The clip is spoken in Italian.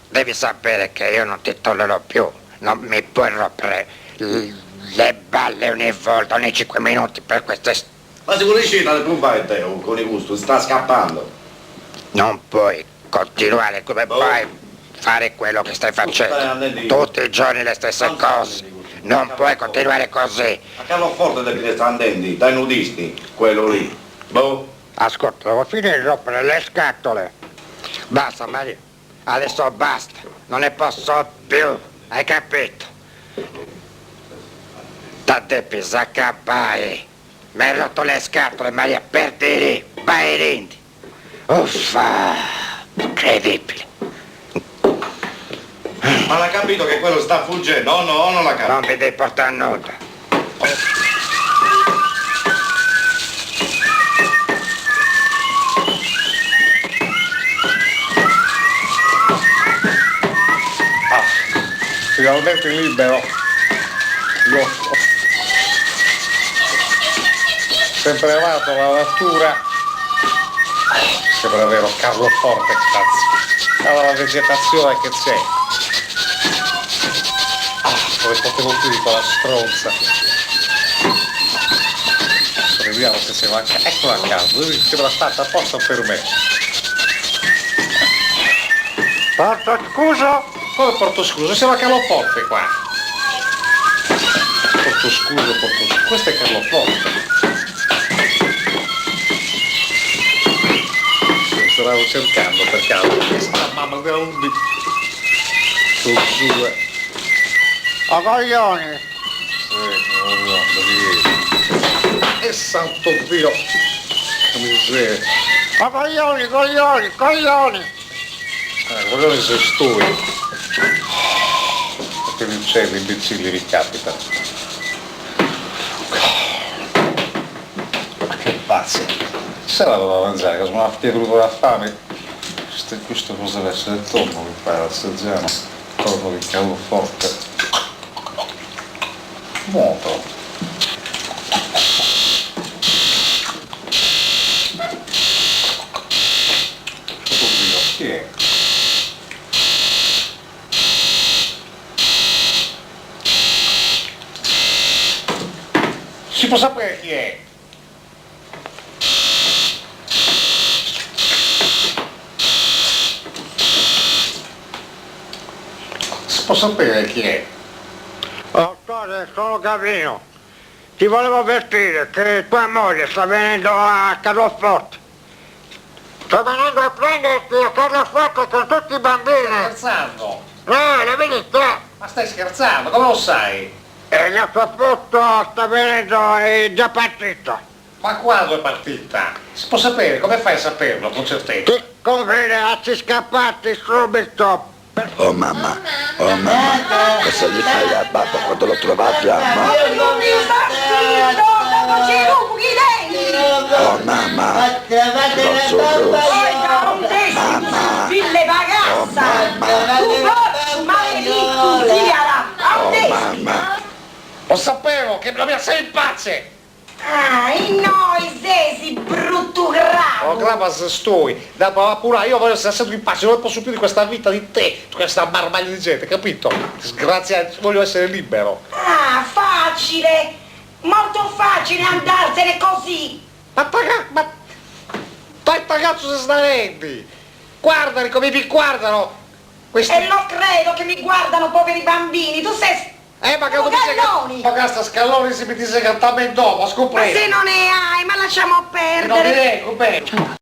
Devi sapere che io non ti tollero più, non mi puoi rompere le balle ogni volta, ogni 5 minuti per queste... Ma se vuoi uscire dal club con il gusto, sta scappando. Non puoi continuare come puoi fare quello che stai facendo, tutti i giorni le stesse cose, non puoi continuare così. A Carlo Forte da che sta andando, dai nudisti, quello lì. Boh. Ascolta, devo finire di rompere le scatole. Basta Maria, adesso basta, non ne posso più, hai capito? Tante pisaccapai, mi hai rotto le scatole Maria, per dire, vai rindi. Uffa, incredibile. Ma l'ha capito che quello sta fuggendo? Oh no, non l'ha capito. Non mi devi portare nulla. Finalmente libero. Io ho sempre amato la natura. Sembra vero Carlo Forte, cazzo. Allora la vegetazione che c'è. Come potevo più di quella stronza. Vediamo se si manca. Eccola a casa, lui sembra stata apposta per me. Porto scuso? Come porto scuso? Siamo a Carlo Forte qua. Porto scuso. Questo è Carlo Forte. Stavo cercando per caso. Questa mamma della Ubi. Sono due. A coglioni! E santo Dio! Che miseria! A coglioni! Coglioni sei stui! Che uccelli imbecilli ricapita! Ma che pazzi! Se la doveva mangiare, che sono una venuta la fame! Questo cosa deve essere il tonno, mi pare, assaggiamo. Tonno di Carlo Forte. Moto. Oddio, chi è? Si può sapere chi è? Si può sapere chi è? Sono Gavino. Ti volevo avvertire che tua moglie sta venendo a Carloforte. Sta venendo a prenderti a Carloforte con tutti i bambini. Scherzando? La vedi te? Ma stai scherzando? Come lo sai? E il suo frutto sta venendo, è già partito. Ma quando è partita? Si può sapere? Come fai a saperlo con certezza? Ti conviene a ci scappati subito. Oh mamma, cosa gli fai a babbo quando lo trovate a mamma? Non mi impazzito, dopo ci rughi dentro! Oh mamma, mamma, Fille pagazza! Tu porci, maledetto, figliala! oh mamma, Lo sapevo che la mia sei in pace! Ah, i noi sesi, brutto gravo! Oh, Gravas stoi, da pure io voglio essere sempre in pace, non posso più di questa vita di te, questa marmaglia di gente, capito? Disgraziato, voglio essere libero. Ah, facile! Molto facile andarsene così! Ma dai ragazzo se snarendi! Guardali come mi guardano! Questi... E lo credo che mi guardano poveri bambini, tu sei... ma che non mi Scalloni! Ma questa Scalloni si mi dice che tammen dopo, Ma scopri! se non ne hai, ma lasciamo Non mi perdere! dico bene!